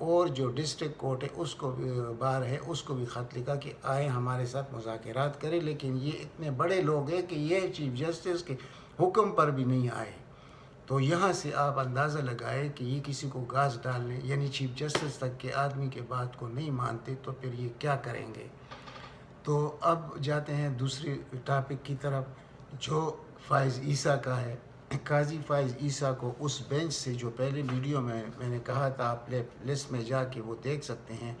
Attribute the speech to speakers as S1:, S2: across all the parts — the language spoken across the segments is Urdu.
S1: اور جو ڈسٹرکٹ کورٹ ہے اس کو بھی بار ہے اس کو بھی خط لکھا کہ آئیں ہمارے ساتھ مذاکرات کریں، لیکن یہ اتنے بڑے لوگ ہیں کہ یہ چیف جسٹس کے حکم پر بھی نہیں آئے۔ تو یہاں سے آپ اندازہ لگائے کہ یہ کسی کو گاز ڈالنے، یعنی چیف جسٹس تک کے آدمی کے بات کو نہیں مانتے تو پھر یہ کیا کریں گے۔ تو اب جاتے ہیں دوسری ٹاپک کی طرف جو فائز عیسیٰ کا ہے۔ قاضی فائز عیسیٰ کو اس بینچ سے، جو پہلے ویڈیو میں نے کہا تھا، آپ لسٹ میں جا کے وہ دیکھ سکتے ہیں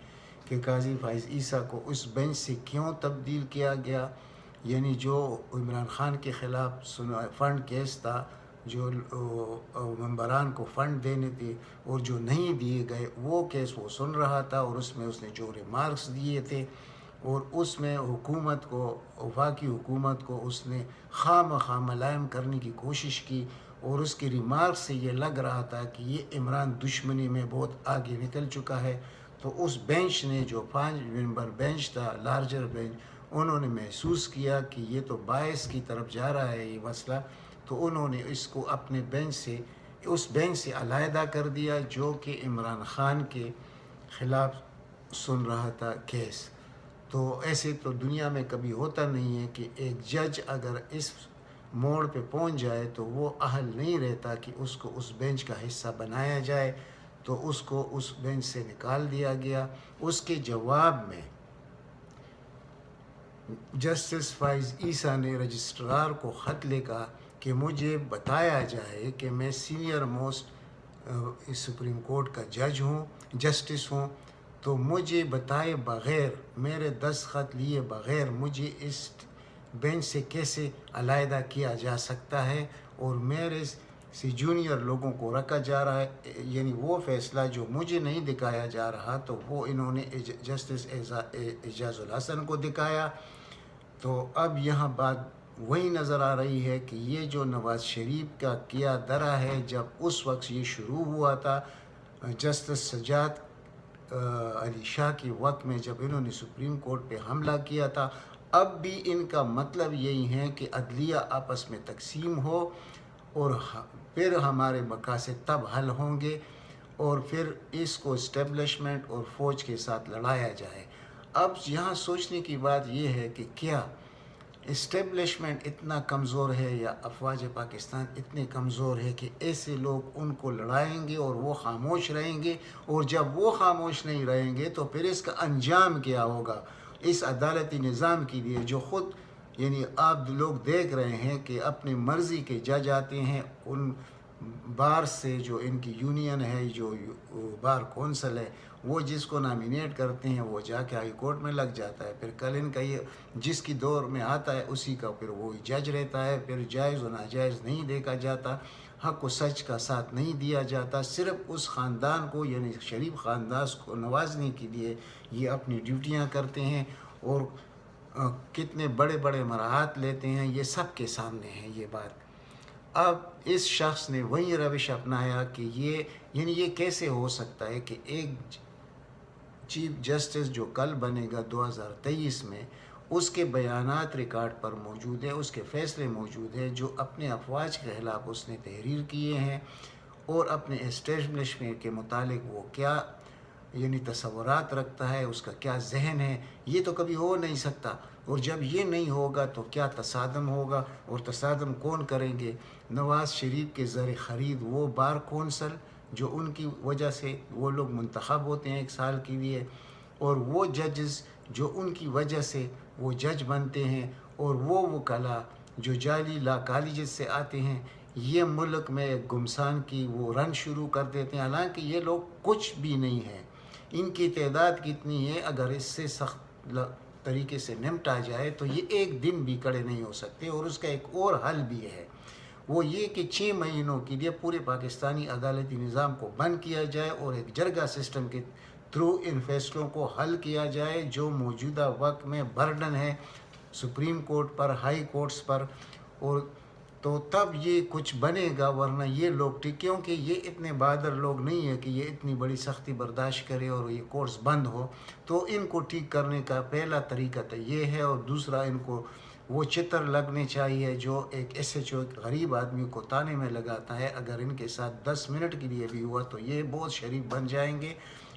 S1: کہ قاضی فائز عیسیٰ کو اس بینچ سے کیوں تبدیل کیا گیا، یعنی جو عمران خان کے خلاف فنڈ کیس تھا، جو ممبران کو فنڈ دینے تھے اور جو نہیں دیے گئے، وہ کیس وہ سن رہا تھا، اور اس میں اس نے جو ریمارکس دیے تھے اور اس میں حکومت کو، وفاقی حکومت کو اس نے خواہ مخواہ ملائم کرنے کی کوشش کی، اور اس کے ریمارکس سے یہ لگ رہا تھا کہ یہ عمران دشمنی میں بہت آگے نکل چکا ہے۔ تو اس بینچ نے، جو 5 ممبر بینچ تھا، لارجر بینچ، انہوں نے محسوس کیا کہ یہ تو باعث کی طرف جا رہا ہے یہ مسئلہ، تو انہوں نے اس کو اپنے بینچ سے، اس بینچ سے علیحدہ کر دیا جو کہ عمران خان کے خلاف سن رہا تھا کیس۔ تو ایسے تو دنیا میں کبھی ہوتا نہیں ہے کہ ایک جج اگر اس موڑ پہ پہنچ جائے تو وہ اہل نہیں رہتا کہ اس کو اس بینچ کا حصہ بنایا جائے، تو اس کو اس بینچ سے نکال دیا گیا۔ اس کے جواب میں جسٹس فائز عیسیٰ نے رجسٹرار کو خط لکھا کہ مجھے بتایا جائے کہ میں سینئر موسٹ سپریم کورٹ کا جسٹس ہوں، تو مجھے بتائے بغیر، میرے دستخط لیے بغیر مجھے اس بینچ سے کیسے علیحدہ کیا جا سکتا ہے، اور میرے سے جونیئر لوگوں کو رکھا جا رہا ہے، یعنی وہ فیصلہ جو مجھے نہیں دکھایا جا رہا تو وہ انہوں نے جسٹس اعجاز الحسن کو دکھایا۔ تو اب یہاں بات وہی نظر آ رہی ہے کہ یہ جو نواز شریف کا کیا درا ہے، جب اس وقت یہ شروع ہوا تھا جسٹس سجاد علی شاہ کے وقت میں، جب انہوں نے سپریم کورٹ پہ حملہ کیا تھا، اب بھی ان کا مطلب یہی ہے کہ عدلیہ آپس میں تقسیم ہو، اور پھر ہمارے مقاصد تب حل ہوں گے، اور پھر اس کو اسٹیبلشمنٹ اور فوج کے ساتھ لڑایا جائے۔ اب یہاں سوچنے کی بات یہ ہے کہ کیا اسٹیبلشمنٹ اتنا کمزور ہے یا افواج پاکستان اتنے کمزور ہے کہ ایسے لوگ ان کو لڑائیں گے اور وہ خاموش رہیں گے، اور جب وہ خاموش نہیں رہیں گے تو پھر اس کا انجام کیا ہوگا اس عدالتی نظام کے لیے، جو خود، یعنی آپ لوگ دیکھ رہے ہیں کہ اپنی مرضی کے جج آتے ہیں ان بار سے، جو ان کی یونین ہے، جو بار کونسل ہے، وہ جس کو نامینیٹ کرتے ہیں وہ جا کے ہائی کورٹ میں لگ جاتا ہے، پھر کل ان کا یہ جس کی دور میں آتا ہے اسی کا پھر وہی جج رہتا ہے، پھر جائز و ناجائز نہیں دیکھا جاتا، حق و سچ کا ساتھ نہیں دیا جاتا، صرف اس خاندان کو، یعنی شریف خاندان کو نوازنے کے لیے یہ اپنی ڈیوٹیاں کرتے ہیں، اور کتنے بڑے بڑے مراحت لیتے ہیں، یہ سب کے سامنے ہے یہ بات۔ اب اس شخص نے وہی روش اپنایا کہ یہ کیسے ہو سکتا ہے کہ ایک چیف جسٹس جو کل بنے گا 2023 میں، اس کے بیانات ریکارڈ پر موجود ہے، اس کے فیصلے موجود ہیں جو اپنے افواج کے خلاف اس نے تحریر کیے ہیں، اور اپنے اسٹیبلشمنٹ کے متعلق وہ کیا، یعنی تصورات رکھتا ہے، اس کا کیا ذہن ہے، یہ تو کبھی ہو نہیں سکتا۔ اور جب یہ نہیں ہوگا تو کیا تصادم ہوگا، اور تصادم کون کریں گے؟ نواز شریف کے زر خرید وہ بار کونسل جو ان کی وجہ سے وہ لوگ منتخب ہوتے ہیں 1 سال کے لیے، اور وہ ججز جو ان کی وجہ سے وہ جج بنتے ہیں، اور وہ وکلاء جو جعلی لا کالجز سے آتے ہیں، یہ ملک میں گمسان کی وہ رن شروع کر دیتے ہیں، حالانکہ یہ لوگ کچھ بھی نہیں ہیں۔ ان کی تعداد کتنی ہے، اگر اس سے سخت طریقے سے نمٹا جائے تو یہ ایک دن بھی کھڑے نہیں ہو سکتے، اور اس کا ایک اور حل بھی ہے، وہ یہ کہ 6 مہینوں کے لیے پورے پاکستانی عدالتی نظام کو بند کیا جائے، اور ایک جرگہ سسٹم کے تھرو ان فیصلوں کو حل کیا جائے جو موجودہ وقت میں برڈن ہے سپریم کورٹ پر، ہائی کورٹس پر، اور تو تب یہ کچھ بنے گا، ورنہ یہ لوگ کیونکہ یہ اتنے بہادر لوگ نہیں ہیں کہ یہ اتنی بڑی سختی برداشت کرے اور یہ کورس بند ہو، تو ان کو ٹھیک کرنے کا پہلا طریقہ تو یہ ہے، اور دوسرا ان کو وہ چتر لگنے چاہیے جو ایک ایس ایچ او غریب آدمی کو تانے میں لگاتا ہے، اگر ان کے ساتھ 10 منٹ کے لیے بھی ہوا تو یہ بہت شریف بن جائیں گے،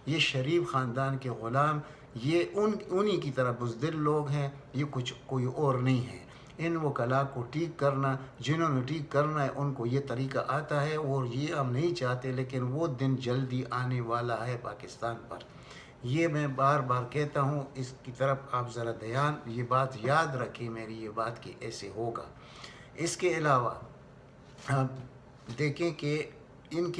S1: یہ شریف خاندان کے غلام، یہ انہی کی طرح بزدل لوگ ہیں، یہ کچھ کوئی اور نہیں ہے۔ ان وکلاء کو ٹھیک کرنا، جنہوں نے ٹھیک کرنا ہے ان کو یہ طریقہ آتا ہے، اور یہ ہم نہیں چاہتے، لیکن وہ دن جلدی آنے والا ہے پاکستان پر۔ یہ میں بار بار کہتا ہوں، اس کی طرف آپ ذرا یہ بات یاد رکھیں میری، یہ بات کہ ایسے ہوگا۔ اس کے علاوہ آپ دیکھیں کہ ان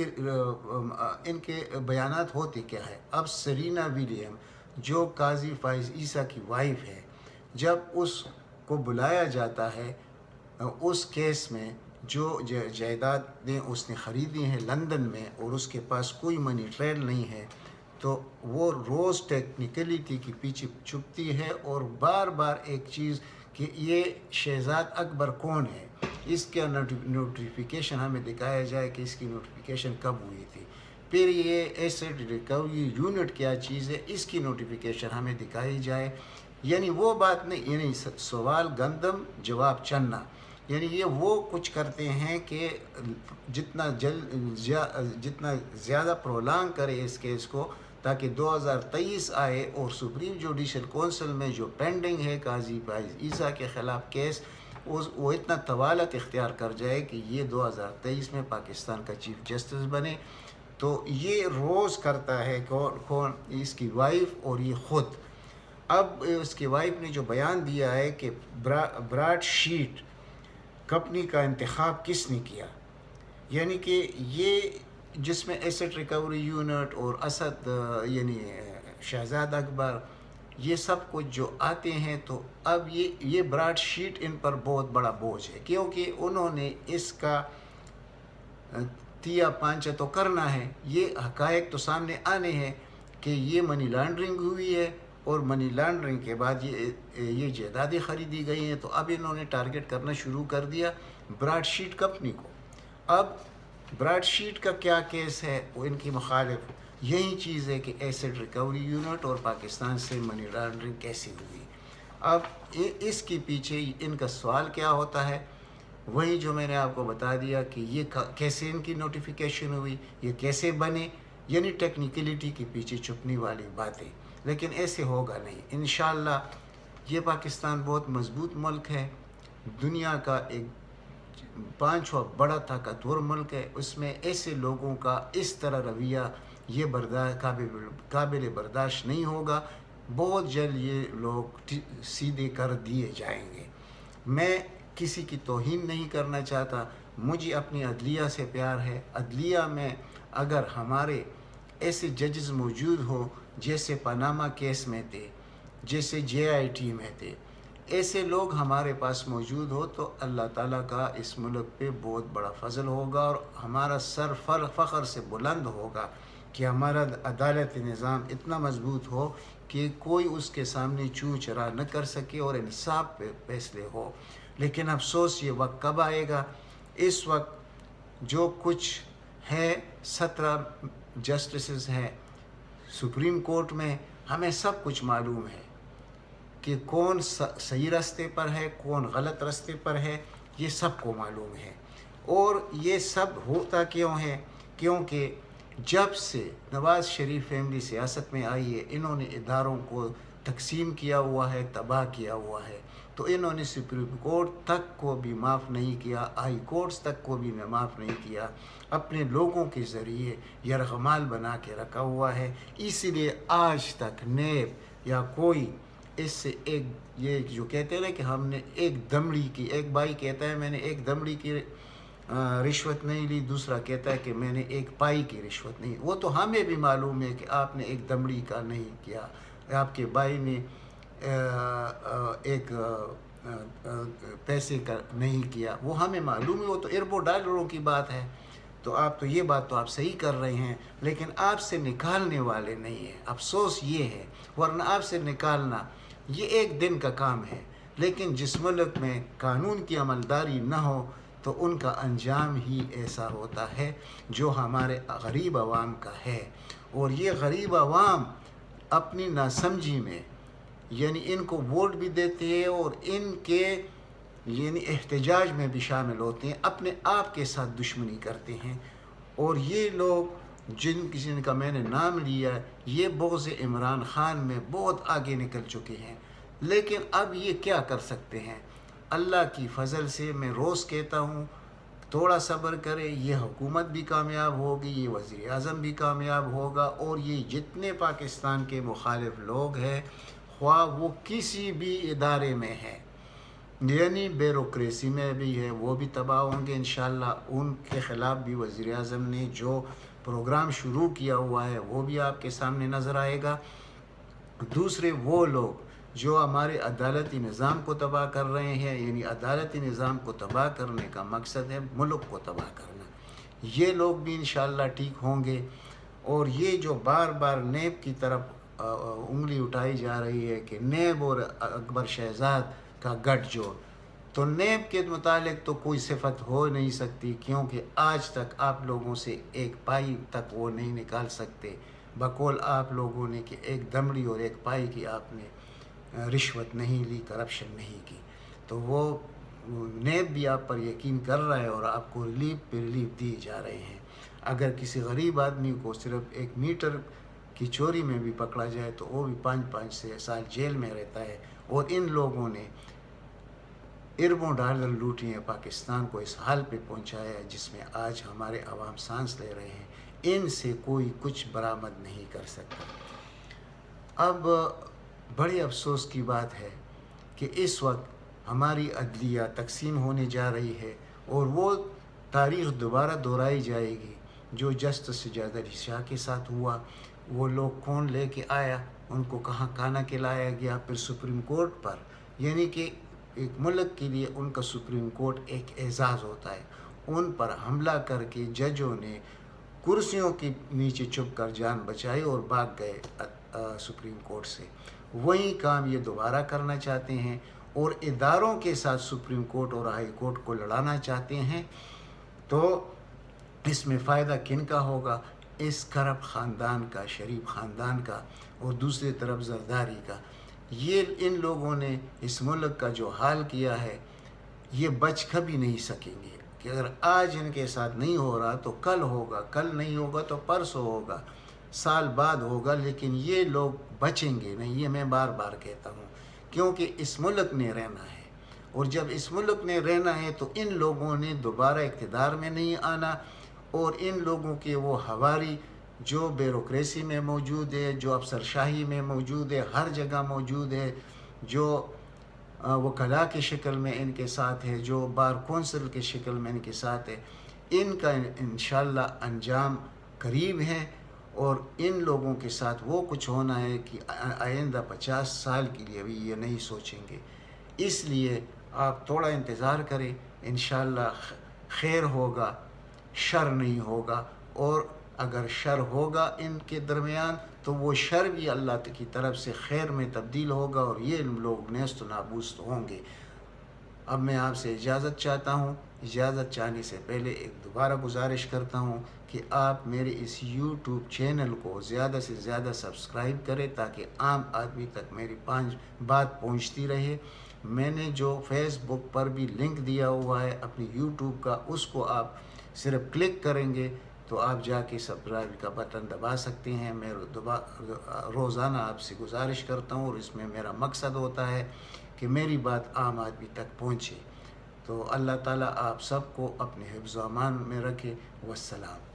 S1: کے بیانات ہوتے کیا ہے۔ اب سرینا ولیم جو قاضی فائز عیسیٰ کی وائف ہے، جب اس کو بلایا جاتا ہے اس کیس میں، جو جائیدادیں اس نے خریدی ہیں لندن میں اور اس کے پاس کوئی منی ٹریل نہیں ہے، تو وہ روز ٹیکنیکلٹی کے پیچھے چھپتی ہے اور بار بار ایک چیز کہ یہ شہزاد اکبر کون ہے، اس کا نوٹیفیکیشن ہمیں دکھایا جائے کہ اس کی نوٹیفیکیشن کب ہوئی تھی، پھر یہ ایسیڈ ریکوری یونٹ کیا چیز ہے، اس کی نوٹیفیکیشن ہمیں دکھائی جائے۔ یعنی وہ بات نہیں، یعنی سوال گندم جواب چنا، یعنی یہ وہ کچھ کرتے ہیں کہ جتنا زیادہ پرولانگ کرے اس کیس کو، تاکہ 2023 آئے اور سپریم جوڈیشل کونسل میں جو پینڈنگ ہے قاضی فائز عیسیٰ کے خلاف کیس، وہ اتنا طوالت اختیار کر جائے کہ یہ 2023 میں پاکستان کا چیف جسٹس بنے۔ تو یہ روز کرتا ہے کون، اس کی وائف اور یہ خود۔ اب اس کی وائف نے جو بیان دیا ہے کہ براڈ شیٹ کمپنی کا انتخاب کس نے کیا، یعنی کہ یہ جس میں ایسٹ ریکوری یونٹ اور اسد یعنی شہزاد اکبر یہ سب کچھ جو آتے ہیں، تو اب یہ براڈ شیٹ ان پر بہت بڑا بوجھ ہے، کیونکہ انہوں نے اس کا تیا پانچا تو کرنا ہے، یہ حقائق تو سامنے آنے ہیں کہ یہ منی لانڈرنگ ہوئی ہے، اور منی لانڈرنگ کے بعد یہ جائیدادیں خریدی گئی ہیں، تو اب انہوں نے ٹارگٹ کرنا شروع کر دیا براڈ شیٹ کمپنی کو۔ اب براڈ شیٹ کا کیا کیس ہے، وہ ان کی مخالف یہی چیز ہے کہ ایسڈ ریکوری یونٹ اور پاکستان سے منی لانڈرنگ کیسے ہوئی۔ اب اس کے پیچھے ان کا سوال کیا ہوتا ہے، وہی جو میں نے آپ کو بتا دیا کہ یہ کیسے ان کی نوٹیفیکیشن ہوئی، یہ کیسے بنے، یعنی ٹیکنیکلٹی کے پیچھے چھپنے والی باتیں، لیکن ایسے ہوگا نہیں انشاءاللہ۔ یہ پاکستان بہت مضبوط ملک ہے، دنیا کا ایک 5واں بڑا طاقتور ملک ہے، اس میں ایسے لوگوں کا اس طرح رویہ یہ قابل برداشت نہیں ہوگا، بہت جلد یہ لوگ سیدھے کر دیے جائیں گے۔ میں کسی کی توہین نہیں کرنا چاہتا، مجھے اپنی عدلیہ سے پیار ہے۔ عدلیہ میں اگر ہمارے ایسے ججز موجود ہوں جیسے پاناما کیس میں تھے، جیسے JIT میں تھے، ایسے لوگ ہمارے پاس موجود ہو تو اللہ تعالیٰ کا اس ملک پہ بہت بڑا فضل ہوگا، اور ہمارا سر فخر سے بلند ہوگا کہ ہمارا عدالت نظام اتنا مضبوط ہو کہ کوئی اس کے سامنے چوں چرا نہ کر سکے اور انصاف پہ فیصلے ہو۔ لیکن افسوس یہ وقت کب آئے گا؟ اس وقت جو کچھ ہے 17 جسٹسز ہیں سپریم کورٹ میں، ہمیں سب کچھ معلوم ہے کہ کون صحیح راستے پر ہے، کون غلط راستے پر ہے، یہ سب کو معلوم ہے۔ اور یہ سب ہوتا کیوں ہے؟ کیونکہ جب سے نواز شریف فیملی سیاست میں آئی ہے، انہوں نے اداروں کو تقسیم کیا ہوا ہے، تباہ کیا ہوا ہے، تو انہوں نے سپریم کورٹ تک کو بھی معاف نہیں کیا، ہائی کورٹس تک کو بھی معاف نہیں کیا، اپنے لوگوں کے ذریعے یرغمال بنا کے رکھا ہوا ہے۔ اسی لیے آج تک نیب یا کوئی اس سے ایک یہ جو کہتے ہیں نا کہ ہم نے ایک دمڑی کی، ایک بھائی کہتا ہے میں نے ایک دمڑی کی رشوت نہیں لی، دوسرا کہتا ہے کہ میں نے ایک پائی کی رشوت نہیں، وہ تو ہمیں بھی معلوم ہے کہ آپ نے ایک دمڑی کا نہیں کیا، آپ کے بھائی نے ایک پیسے کا نہیں کیا، وہ ہمیں معلوم ہے، وہ تو اربوں ڈالروں کی بات ہے۔ تو آپ تو یہ بات تو آپ صحیح کر رہے ہیں، لیکن آپ سے نکالنے والے نہیں ہیں، افسوس یہ ہے، ورنہ آپ سے نکالنا یہ ایک دن کا کام ہے، لیکن جس ملک میں قانون کی عملداری نہ ہو تو ان کا انجام ہی ایسا ہوتا ہے جو ہمارے غریب عوام کا ہے۔ اور یہ غریب عوام اپنی ناسمجھی میں یعنی ان کو ووٹ بھی دیتے ہیں اور ان کے یعنی احتجاج میں بھی شامل ہوتے ہیں، اپنے آپ کے ساتھ دشمنی کرتے ہیں، اور یہ لوگ جن کا میں نے نام لیا، یہ بغض عمران خان میں بہت آگے نکل چکے ہیں، لیکن اب یہ کیا کر سکتے ہیں؟ اللہ کی فضل سے میں روز کہتا ہوں تھوڑا صبر کرے، یہ حکومت بھی کامیاب ہوگی، یہ وزیر اعظم بھی کامیاب ہوگا، اور یہ جتنے پاکستان کے مخالف لوگ ہیں، خواہ وہ کسی بھی ادارے میں ہیں، یعنی بیوروکریسی میں بھی ہے، وہ بھی تباہ ہوں گے انشاءاللہ۔ ان کے خلاف بھی وزیر اعظم نے جو پروگرام شروع کیا ہوا ہے وہ بھی آپ کے سامنے نظر آئے گا۔ دوسرے وہ لوگ جو ہمارے عدالتی نظام کو تباہ کر رہے ہیں، یعنی عدالتی نظام کو تباہ کرنے کا مقصد ہے ملک کو تباہ کرنا، یہ لوگ بھی انشاءاللہ ٹھیک ہوں گے۔ اور یہ جو بار بار نیب کی طرف انگلی اٹھائی جا رہی ہے کہ نیب اور اکبر شہزاد کا گٹھ جوڑ، تو نیب کے متعلق تو کوئی صفت ہو نہیں سکتی، کیونکہ آج تک آپ لوگوں سے ایک پائی تک وہ نہیں نکال سکتے، بقول آپ لوگوں نے کہ ایک دمڑی اور ایک پائی کی آپ نے رشوت نہیں لی، کرپشن نہیں کی۔ تو وہ نیب بھی آپ پر یقین کر رہا ہے اور آپ کو ریلیف پہ ریلیف دیے جا رہے ہیں۔ اگر کسی غریب آدمی کو صرف 1 میٹر کی چوری میں بھی پکڑا جائے تو وہ بھی 5 سال جیل میں رہتا ہے۔ اور ان لوگوں نے اربوں ڈالر لوٹی ہیں، پاکستان کو اس حال پہ پہنچایا ہے جس میں آج ہمارے عوام سانس لے رہے ہیں۔ ان سے کوئی کچھ برآمد نہیں کر سکتا۔ اب بڑے افسوس کی بات ہے کہ اس وقت ہماری عدلیہ تقسیم ہونے جا رہی ہے، اور وہ تاریخ دوبارہ دہرائی جائے گی جو جسٹس سجاد علی شاہ کے ساتھ ہوا۔ وہ لوگ کون لے کے آیا، ان کو کہاں کانا کھلایا گیا، پھر سپریم کورٹ پر، یعنی کہ ایک ملک کے لیے ان کا سپریم کورٹ ایک اعزاز ہوتا ہے، ان پر حملہ کر کے ججوں نے کرسیوں کے نیچے چھپ کر جان بچائی اور بھاگ گئے سپریم کورٹ سے۔ وہی کام یہ دوبارہ کرنا چاہتے ہیں، اور اداروں کے ساتھ سپریم کورٹ اور ہائی کورٹ کو لڑانا چاہتے ہیں۔ تو اس میں فائدہ کن کا ہوگا؟ اس کرپٹ خاندان کا، شریف خاندان کا، اور دوسری طرف زرداری کا۔ یہ ان لوگوں نے اس ملک کا جو حال کیا ہے، یہ بچ کبھی نہیں سکیں گے کہ اگر آج ان کے ساتھ نہیں ہو رہا تو کل ہوگا، کل نہیں ہوگا تو پرسوں ہوگا، سال بعد ہوگا، لیکن یہ لوگ بچیں گے نہیں، یہ میں بار بار کہتا ہوں، کیونکہ اس ملک نے رہنا ہے، اور جب اس ملک نے رہنا ہے تو ان لوگوں نے دوبارہ اقتدار میں نہیں آنا، اور ان لوگوں کے وہ ہواری جو بیوروکریسی میں موجود ہے، جو افسرشاہی میں موجود ہے، ہر جگہ موجود ہے، جو وکلاء کی شکل میں ان کے ساتھ ہے، جو بار کونسل کی شکل میں ان کے ساتھ ہے، ان کا انشاءاللہ انجام قریب ہے، اور ان لوگوں کے ساتھ وہ کچھ ہونا ہے کہ آئندہ 50 سال کے لیے بھی یہ نہیں سوچیں گے۔ اس لیے آپ تھوڑا انتظار کریں، انشاءاللہ خیر ہوگا، شر نہیں ہوگا، اور اگر شر ہوگا ان کے درمیان تو وہ شر بھی اللہ کی طرف سے خیر میں تبدیل ہوگا، اور یہ لوگ نیست و نابود ہوں گے۔ اب میں آپ سے اجازت چاہتا ہوں۔ اجازت چاہنے سے پہلے ایک دوبارہ گزارش کرتا ہوں کہ آپ میرے اس یوٹیوب چینل کو زیادہ سے زیادہ سبسکرائب کریں تاکہ عام آدمی تک میری بات پہنچتی رہے۔ میں نے جو فیس بک پر بھی لنک دیا ہوا ہے اپنی یوٹیوب کا، اس کو آپ صرف کلک کریں گے تو آپ جا کے سبسکرائب کا بٹن دبا سکتے ہیں۔ میں روزانہ آپ سے گزارش کرتا ہوں، اور اس میں میرا مقصد ہوتا ہے کہ میری بات عام آدمی تک پہنچے۔ تو اللہ تعالیٰ آپ سب کو اپنے حفظ و امان میں رکھے۔ والسلام۔